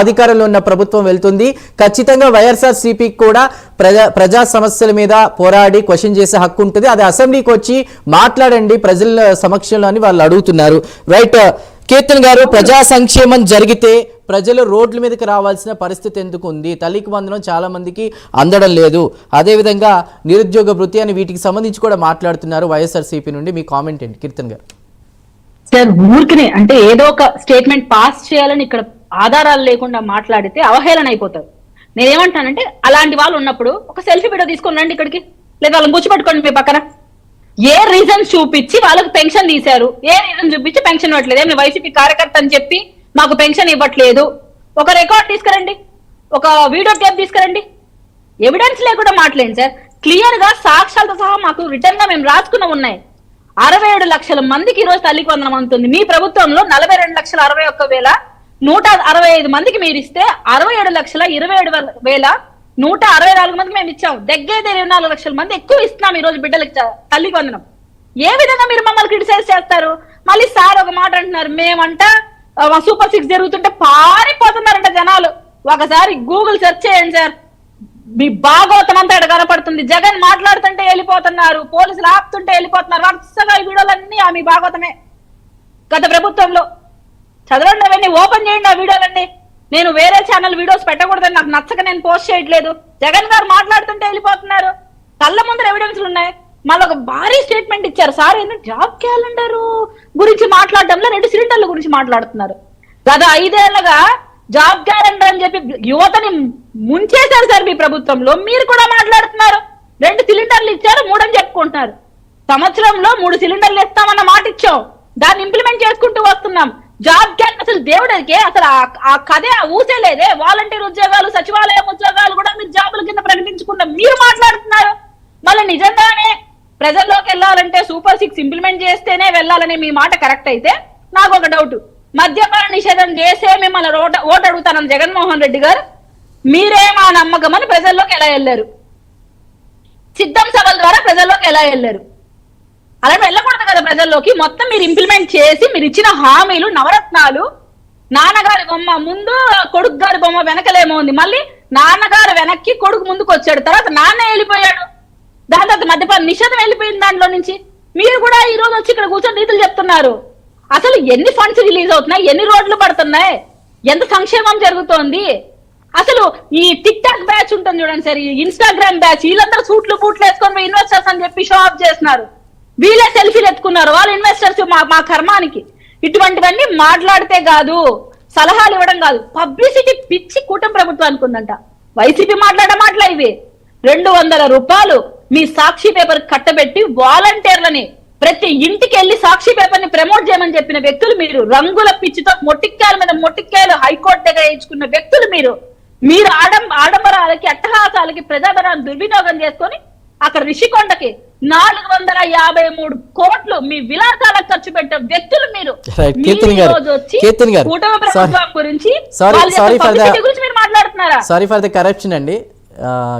అధికారంలో ఉన్న ప్రభుత్వం వెళ్తుంది. ఖచ్చితంగా వైఎస్ఆర్సీపీ కూడా ప్రజా సమస్యల మీద పోరాడి క్వశ్చన్ చేసే హక్కు ఉంటుంది. అది అసెంబ్లీకి వచ్చి మాట్లాడండి ప్రజల సమక్షంలో అని వాళ్ళు అడుగుతున్నారు. రైట్ కీర్తన్ గారు, ప్రజా సంక్షేమం జరిగితే ప్రజలు రోడ్ల మీదకి రావాల్సిన పరిస్థితి ఎందుకు ఉంది? తల్లికి వందనం చాలా మందికి అందడం లేదు. అదేవిధంగా నిరుద్యోగ వృత్తి అని వీటికి సంబంధించి కూడా మాట్లాడుతున్నారు వైఎస్ఆర్సీపీ నుండి. మీ కామెంట్ ఏంటి కీర్తన్ గారు? సార్ ఊరికనే అంటే ఏదో ఒక స్టేట్మెంట్ పాస్ చేయాలని ఇక్కడ ఆధారాలు లేకుండా మాట్లాడితే అవహేళన అయిపోతారు. నేనేమంటానంటే అలాంటి వాళ్ళు ఉన్నప్పుడు ఒక సెల్ఫీ వీడియో తీసుకొని రండి ఇక్కడికి, లేదా వాళ్ళని కూర్చోబెట్టుకోండి మీ పక్కన. ఏ రీజన్ చూపించి వాళ్ళకి పెన్షన్ తీశారు, ఏ రీజన్ చూపించి పెన్షన్ ఇవ్వట్లేదు, ఏమి వైసీపీ కార్యకర్త అని చెప్పి మాకు పెన్షన్ ఇవ్వట్లేదు, ఒక రికార్డ్ తీసుకురండి, ఒక వీడియో టేప్ తీసుకురండి. ఎవిడెన్స్ లేకుండా మాట్లాడండి సార్. క్లియర్ గా సాక్ష్యాలతో సహా మాకు రిటర్న్ గా మేము రాసుకున్న ఉన్నాయి. 67 లక్షల మందికి ఈ రోజు తల్లికి వందనం అందుతుంది. మీ ప్రభుత్వంలో 42,61,165 మందికి మీరు ఇస్తే 67,27,164 మందికి మేము ఇచ్చాం. దగ్గర 24 లక్షల మంది ఎక్కువ ఇస్తున్నాం ఈ రోజు బిడ్డలకి తల్లికి వందనం. ఏ విధంగా మీరు మమ్మల్ని క్రిటిసైజ్ చేస్తారు? మళ్ళీ సార్ ఒక మాట అంటున్నారు, మేమంట సూపర్ 6 జరుగుతుంటే పారిపోతున్నారంట జనాలు. ఒకసారి గూగుల్ సెర్చ్ చేయండి సార్, మీ భాగవతం అంతా ఇక్కడ కనపడుతుంది. జగన్ మాట్లాడుతుంటే వెళ్ళిపోతున్నారు, పోలీసులు ఆపుతుంటే వెళ్ళిపోతున్నారు. వరుసగా ఈ వీడియోలన్నీ మీ భాగవతమే గత ప్రభుత్వంలో. చదవండి, అవన్నీ ఓపెన్ చేయండి ఆ వీడియోలన్నీ. నేను వేరే ఛానల్ వీడియోస్ పెట్టకూడదని నాకు నచ్చక నేను పోస్ట్ చేయట్లేదు. జగన్ గారు మాట్లాడుతుంటే వెళ్ళిపోతున్నారు, కళ్ళ ముందర ఎవిడెన్స్లు ఉన్నాయి. మళ్ళీ ఒక భారీ స్టేట్మెంట్ ఇచ్చారు సార్, ఏంటంటే జాబ్ క్యాలెండర్ గురించి మాట్లాడడంలో 2 సిలిండర్ల గురించి మాట్లాడుతున్నారు. గత 5 ఏళ్లుగా జాబ్ క్యాలెండర్ అని చెప్పి యువతని ముంచేశారు సార్ మీ ప్రభుత్వంలో. మీరు కూడా మాట్లాడుతున్నారు 2 సిలిండర్లు ఇచ్చారు, 3 అని చెప్పుకుంటున్నారు. సంవత్సరంలో 3 సిలిండర్లు ఇస్తామన్న మాట ఇచ్చాం, దాన్ని ఇంప్లిమెంట్ చేసుకుంటూ వస్తున్నాం. జాబ్ క్యాలెండర్ అసలు దేవుడికి అసలు ఆ కథే ఊసేలేదే. వాలంటీర్ ఉద్యోగాలు, సచివాలయం ఉద్యోగాలు కూడా మీరు జాబుల కింద ప్రకటించుకున్న మీరు మాట్లాడుతున్నారు. మళ్ళీ నిజంగానే ప్రజల్లోకి వెళ్ళాలంటే సూపర్ 6 ఇంప్లిమెంట్ చేస్తేనే వెళ్ళాలనే మీ మాట కరెక్ట్ అయితే నాకు ఒక డౌట్, మద్యపాన నిషేధం చేసే మిమ్మల్ని ఓటు అడుగుతానని జగన్మోహన్ రెడ్డి గారు మీరే మా నమ్మకం అని ప్రజల్లోకి ఎలా వెళ్ళారు? సిద్ధం సభల ద్వారా ప్రజల్లోకి ఎలా వెళ్ళారు? అలా వెళ్ళకూడదు కదా ప్రజల్లోకి. మొత్తం మీరు ఇంప్లిమెంట్ చేసి మీరు ఇచ్చిన హామీలు, నవరత్నాలు, నాన్నగారి బొమ్మ ముందు కొడుకు గారి బొమ్మ వెనకలేమో ఉంది. మళ్ళీ నాన్నగారు వెనక్కి కొడుకు ముందుకు వచ్చాడు, తర్వాత నాన్న వెళ్ళిపోయాడు, దాని తర్వాత మద్యపాన నిషేధం వెళ్ళిపోయింది దాంట్లో నుంచి. మీరు కూడా ఈ రోజు వచ్చి ఇక్కడ కూర్చొని రీతులు చెప్తున్నారు. అసలు ఎన్ని ఫండ్స్ రిలీజ్ అవుతున్నాయి, ఎన్ని రోడ్లు పడుతున్నాయి, ఎంత సంక్షేమం జరుగుతోంది? అసలు ఈ టిక్ టాక్ బ్యాచ్ ఉంటుంది చూడండి సార్, ఈ ఇన్స్టాగ్రామ్ బ్యాచ్, వీళ్ళందరూ సూట్లు బూట్లు వేసుకొని ఇన్వెస్టర్స్ అని చెప్పి షో ఆఫ్ చేస్తున్నారు. వీళ్ళే సెల్ఫీలు ఎత్తుకున్నారు, వాళ్ళు ఇన్వెస్టర్స్ మా కర్మానికి. ఇటువంటివన్నీ మాట్లాడితే కాదు, సలహాలు ఇవ్వడం కాదు, పబ్లిసిటీ పిచ్చి కూటమి ప్రభుత్వానికి ఉందంట. వైసీపీ మాటలే ఇవి. 200 రూపాయలు మీ సాక్షి పేపర్ కట్టబెట్టి వాలంటీర్లని ప్రతి ఇంటికి వెళ్ళి సాక్షి పేపర్ ని ప్రమోట్ చేయమని చెప్పిన వ్యక్తులు మీరు. రంగుల పిచ్చితో మొట్టిక్కాయల మీద మొట్టిక్కాయలు హైకోర్టు దగ్గర వేయించుకున్న వ్యక్తులు మీరు. మీరు ఆడంబరాలకి, అట్టహాసాలకి ప్రజాధనాన్ని దుర్వినియోగం చేసుకొని అక్కడ రిషికొండకి 453 కోట్లు మీ విలాసాలకు ఖర్చు పెట్టే వ్యక్తులు మీరు. కూటమి ప్రభుత్వం గురించి మీరు మాట్లాడుతున్నారా? సారీ ఫర్ ద కరప్షన్ అండి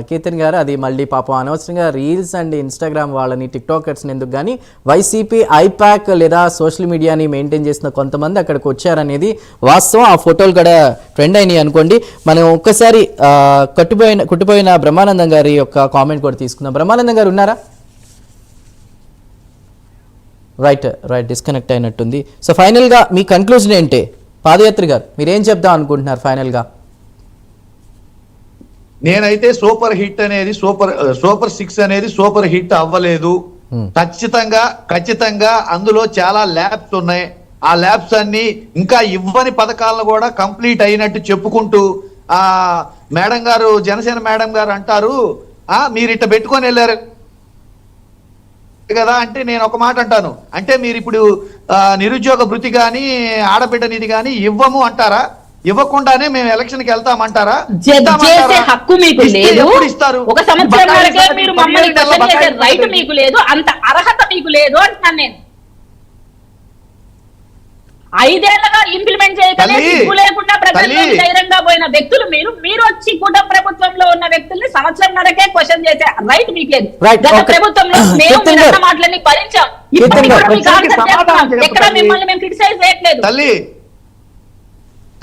కీర్తన్ గారు. అది మళ్ళీ పాపం అనవసరంగా రీల్స్ అండ్ ఇన్స్టాగ్రామ్ వాళ్ళని, టిక్టాకర్స్ ఎందుకు కానీ వైసీపీ ఐపాక్ లేదా సోషల్ మీడియాని మెయింటైన్ చేసిన కొంతమంది అక్కడికి వచ్చారనేది వాస్తవం. ఆ ఫోటోలు కూడా ట్రెండ్ అయినాయి అనుకోండి. మనం ఒక్కసారి కుట్టిపోయిన బ్రహ్మానందం గారి యొక్క కామెంట్ కూడా తీసుకుందాం. బ్రహ్మానందం గారు ఉన్నారా? రైట్ డిస్కనెక్ట్ అయినట్టుంది. సో ఫైనల్గా మీ కన్క్లూజన్ ఏంటి? పాదయాత్రి గారు మీరేం చెప్దాం అనుకుంటున్నారు ఫైనల్గా? నేనైతే సూపర్ హిట్ అనేది సూపర్ 6 అనేది సూపర్ హిట్ అవ్వలేదు. ఖచ్చితంగా అందులో చాలా ల్యాబ్స్ ఉన్నాయి. ఆ ల్యాబ్స్ అన్ని ఇంకా ఇవ్వని పథకాలను కూడా కంప్లీట్ అయినట్టు చెప్పుకుంటూ మేడం గారు, జనసేన మేడం గారు అంటారు, మీరు ఇట్ట పెట్టుకొని వెళ్ళారు కదా అంటే నేను ఒక మాట అంటాను, అంటే మీరు ఇప్పుడు నిరుద్యోగ భృతి కానీ ఆడబిడ్డ నిధి కానీ ఇవ్వము అంటారా? ఇవ్వకుండానే మేము ఎలక్షన్ కి వెళ్తామంటారా? హక్కు మీకు లేదు. ఒక సంవత్సరం వరకే మీరు మమ్మల్ని క్వశ్చన్ చేసే రైట్ మీకు లేదు, అంత అర్హత మీకు లేదు అంటున్నాను నేను. 5 ఏళ్లుగా ఇంప్లిమెంట్ చేయగానే సిగ్గు లేకుండా ప్రజల్లో ధైర్యంగా పోయిన వ్యక్తులు మీరు. మీరు వచ్చి కూటమి ప్రభుత్వంలో ఉన్న వ్యక్తుల్ని సంవత్సరంన్నరకే క్వశ్చన్ చేసే రైట్ మీకు లేదు. గత ప్రభుత్వంలో మేము మాటలన్నీ భరించాం. ఎక్కడ మిమ్మల్ని మేము క్రిటిసైజ్ చేయట్లేదు.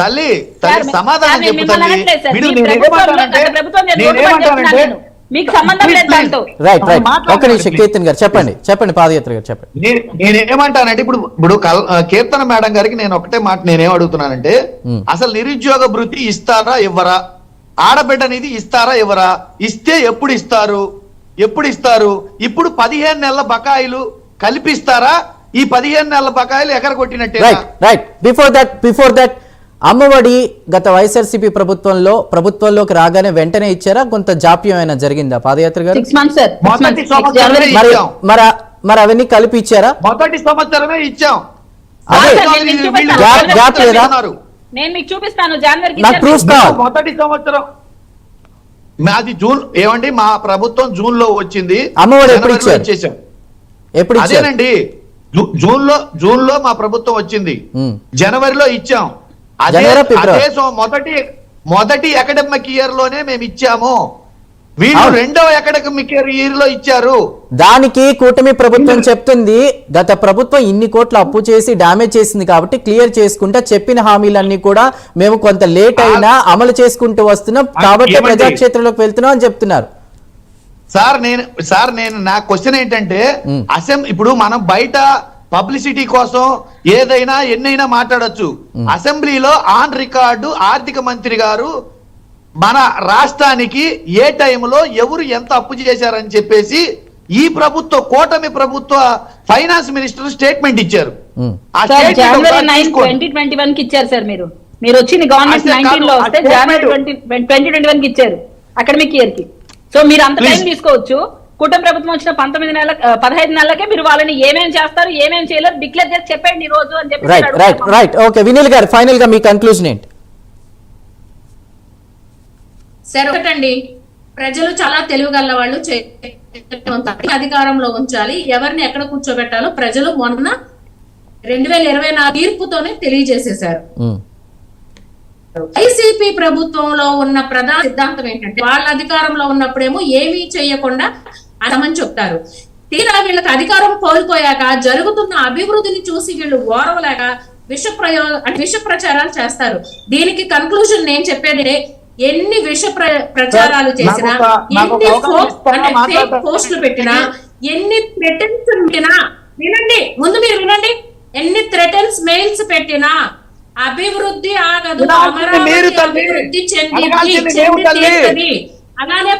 తల్లి సార్, సమాధానం సార్, చెప్పు మిమ్మల్ని తల్లి. అనట్లేదు సార్. వీడు మీ నేను ప్రభుత్వంలో ఏమంటానంటే గత ప్రభుత్వం నేను నేను ఓటు పని ఏమంటానంటే చెప్తున్నాను. మీకు సంబంధం లేదు దాంతో. రైట్ రైట్ మాట్లాడండి ఒక్క నిమిషం please. కీర్తన్ గారు చెప్పండి పాదయాత్ర గారు చెప్పండి. నేనేమంటానంటే ఇప్పుడు కీర్తన మేడం గారికి నేను ఒకటే మాట నేనేం అడుగుతున్నానంటే అసలు నిరుద్యోగ భృతి ఇస్తారా ఇవ్వరా, ఆడబిడ్డ నిధి ఇస్తారా ఇవ్వరా, ఇస్తే ఎప్పుడు ఇస్తారు ఇప్పుడు 15 నెలల బకాయిలు కల్పిస్తారా, ఈ 15 నెలల బకాయిలు ఎక్కడ కొట్టినట్టే? రైట్ బిఫోర్ దట్ అమ్మఒడి గత వైఎస్ఆర్సీపీ ప్రభుత్వంలోకి రాగానే వెంటనే ఇచ్చారా, కొంత జాప్యం అయినా జరిగిందా పాదయాత్ర గారు? 6 months సార్. 6 మొదటి months. సంవత్సరమే January. ఇచ్చాం. మరి అవన్నీ కలిపి ఇచ్చారా? మొదటి సంవత్సరమే ఇచ్చాం. అదే సార్, నేను మీకు చూపిస్తాను. గ్యాప్ లేదా? నేను మీకు చూపిస్తాను జనవరికి నాకు ప్రూఫ్ కావాలి. మొదటి సంవత్సరం అది జూన్ ఏమండి, మా ప్రభుత్వం జూన్ లో వచ్చింది. అమ్మఒడి ఎప్పుడు జనవరిలో ఇచ్చారు? ఇచ్చేసాం. ఎప్పుడు ఇచ్చారు? అదేనండి జూన్ లో మా ప్రభుత్వం వచ్చింది, జనవరిలో ఇచ్చాం. జనవరి, ఫిబ్రవరి. అదే మొదటి అకాడమిక్ ఇయర్ లోనే మేము ఇచ్చాము. వీళ్ళు అవును. రెండవ అకాడమిక్ ఇయర్ లో ఇచ్చారు. దానికి కూటమి ప్రభుత్వం చెప్తుంది గత ప్రభుత్వం ఇన్ని కోట్ల అప్పు చేసి డ్యామేజ్ చేసింది కాబట్టి క్లియర్ చేసుకుంటా చెప్పిన హామీలన్నీ కూడా మేము కొంత లేట్ అయినా అమలు చేసుకుంటూ వస్తున్నాం కాబట్టి ఏమండి? ప్రజాక్షేత్రంలోకి వెళ్తున్నాం అని చెప్తున్నారు. సార్ నేను నా క్వశ్చన్ ఏంటంటే ఇప్పుడు మనం బయట పబ్లిసిటీ కోసం ఏదైనా ఎన్నైనా మాట్లాడొచ్చు. అసెంబ్లీలో ఆన్ రికార్డు ఆర్థిక మంత్రి గారు మన రాష్ట్రానికి ఏ టైంలో ఎవరు ఎంత అప్పు చేశారని చెప్పేసి ఈ కూటమి ప్రభుత్వ ఫైనాన్స్ మినిస్టర్ స్టేట్మెంట్ ఇచ్చారు. ఆ సార్, statement జనవరి ఒకసారి 9, తీసుకోండి. 2021 కి ఇచ్చారు సార్. మీరు వచ్చింది గవర్నమెంట్ అసలు 19 లో కాదు, వస్తే ఆ జనవరి statement 2021 కి ఇచ్చారు అకాడమిక్ ఇయర్ కి. సో మీరు అంత టైం Please. తీసుకోవచ్చు. కూటమి ప్రభుత్వం వచ్చిన 15 నెలలకే మీరు వాళ్ళని ఏమేం చేస్తారు ఏమేం చేయలేరు డిక్లేర్ చేసి చెప్పండి ఈ రోజు అని చెప్పి right right right okay Vineel గారు ఫైనల్ గా మీ కన్క్లూజన్ ఏంటి? సరే ఒకటండి, ప్రజలు చాలా తెలివిగల వాళ్ళు, అధికారంలో ఉంచాలి, ఎవరిని ఎక్కడ కూర్చోబెట్టాలో ప్రజలు మొన్న 2024 తీర్పుతోనే తెలియజేసేశారు. వైసీపీ ప్రభుత్వంలో ఉన్న ప్రధాన సిద్ధాంతం ఏంటంటే వాళ్ళ అధికారంలో ఉన్నప్పుడేమో ఏమీ చేయకుండా అనమని చెప్తారు. తీరా వీళ్ళకి అధికారం కోల్పోయాక జరుగుతున్న అభివృద్ధిని చూసి వీళ్ళు ఓరవలేక విష ప్రచారాలు చేస్తారు. దీనికి కన్క్లూజన్ నేను చెప్పేది, ఎన్ని ప్రచారాలు చేసినా, ఎన్ని ఫేక్ పోస్టులు పెట్టినా, ఎన్ని థ్రెటన్స్ పెట్టినా, వినండి ముందు మీరు వినండి, ఎన్ని థ్రెటన్స్ మెయిల్స్ పెట్టినా అభివృద్ధి ఆగదు, అభివృద్ధి చెంది అలానే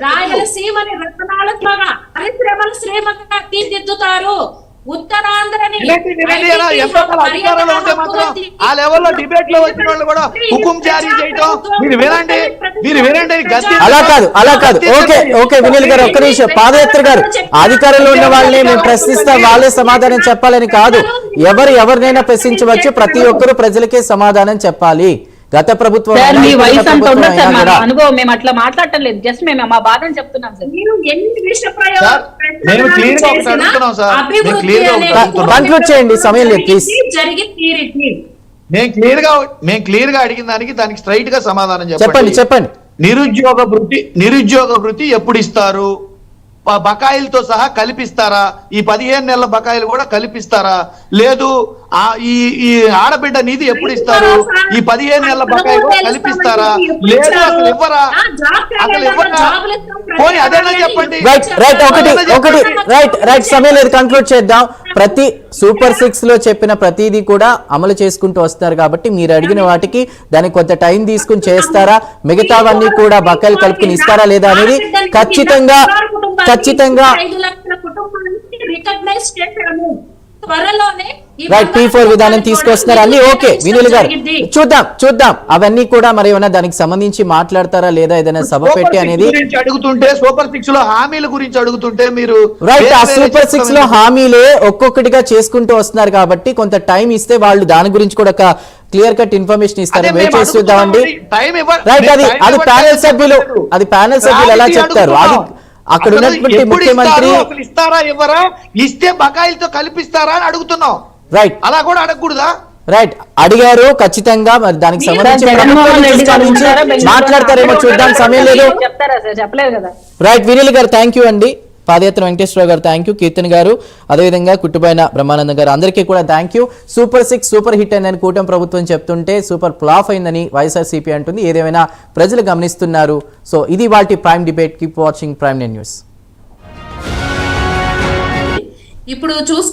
రాయలసీమని రత్నాలగా పరిశ్రమల శ్రీమగా తీర్చిదిద్దుతారు. ఉత్తరాంధ్రని ఆ లెవెల్లో డిబేట్ లో వచ్చిన వాళ్ళు కూడా హుకుం జారీ చేయటం మీరు వినండి అలా కాదు ఓకే వినీల్ గారు ఒక్క నిమిషం. పాదయాత్ర గారు అధికారంలో ఉన్న వాళ్ళని మేము ప్రశ్నిస్తాం, వాళ్ళే సమాధానం చెప్పాలని కాదు, ఎవరినైనా ప్రశ్నించవచ్చు, ప్రతి ఒక్కరు ప్రజలకే సమాధానం చెప్పాలి. గత ప్రభుత్వం మీ వయసు అంత ఉండదు సార్, మా అనుభవం మేము అట్లా మాట్లాడటం లేదు, జస్ట్ మేము మా బాధను చెప్తున్నాం సార్. కన్క్లూడ్ చేయండి, సమయం లేదు ప్లీజ్. మేము క్లియర్ గా అడిగిన దానికి స్ట్రైట్ గా సమాధానం చెప్పండి. నిరుద్యోగ వృత్తి ఎప్పుడు ఇస్తారు? బకాయిలతో సహా కల్పిస్తారా? ఈ 15 నెలల బకాయిలు కూడా కల్పిస్తారా? లేదు ఈ ఆడబిడ్డ నిధి ఎప్పుడు ఇస్తారు? ఈ 15 నెలల బకాయిలు కూడా కల్పిస్తారా? లేదు అసలు ఇవ్వరా? పోనీ అదేనా చెప్పండి. రైట్ సమయం లేదు, కంక్లూడ్ చేద్దాం. ప్రతి సూపర్ 6 లో చెప్పిన ప్రతిదీ కూడా అమలు చేసుకుంటూ వస్తారు కాబట్టి మీరు అడిగిన వాటికి దానికి కొంత టైం తీసుకుని చేస్తారా, మిగతావన్నీ కూడా బకాయిలు కలుపుకుని ఇస్తారా లేదా అనేది ఖచ్చితంగా రైట్ P4 విధానం తీసుకొస్తున్నారు అన్ని ఓకే. వినీల్ గారు చూద్దాం అవన్నీ కూడా మరి ఏమైనా దానికి సంబంధించి మాట్లాడతారా లేదా ఏదైనా సభ పెట్టి అనేది అడుగుతుంటే సూపర్ 6 లో హామీల గురించి అడుగుతుంటే మీరు రైట్ ఆ సూపర్ 6 లో హామీలే ఒక్కొక్కటిగా చేసుకుంటూ వస్తున్నారు కాబట్టి కొంత టైం ఇస్తే వాళ్ళు దాని గురించి కూడా ఒక క్లియర్ కట్ ఇన్ఫర్మేషన్ ఇస్తారు. వెయిట్ చేసి చూద్దామండి. రైట్ అది ప్యానెల్ సభ్యులు ఎలా చెప్తారు, అది అక్కడ ఉన్నటువంటి ముఖ్యమంత్రి ఇస్తారా ఇవ్వరా, ఇస్తే బకాయిలతో కల్పిస్తారా అని అడుగుతున్నాం. రైట్ అలా కూడా అడగకూడదా? రైట్ అడిగారు ఖచ్చితంగా, మరి దానికి సంబంధించి మాట్లాడతారేమో చూద్దాం, సమయం లేదు. చెప్తారా సార్? చెప్పలేదు కదా. రైట్ వినీల్ గారు థ్యాంక్ యూ అండి. పాదయాత్ర వెంకటేశ్వరరావు గారు థ్యాంక్ యూ, కీర్తన్ గారు, అదేవిధంగా కుట్టుబైన బ్రహ్మానందం గారు, అందరికీ కూడా thank you. Super 6 super hit అయిందని కూటమి ప్రభుత్వం చెప్తుంటే సూపర్ ఫ్లాప్ అయిందని వైఎస్ఆర్సీపీ అంటుంది. ఏదేమైనా ప్రజలు గమనిస్తున్నారు. సో ఇది వాటి prime debate. Keep watching prime news. ఇప్పుడు చూసుకుంటే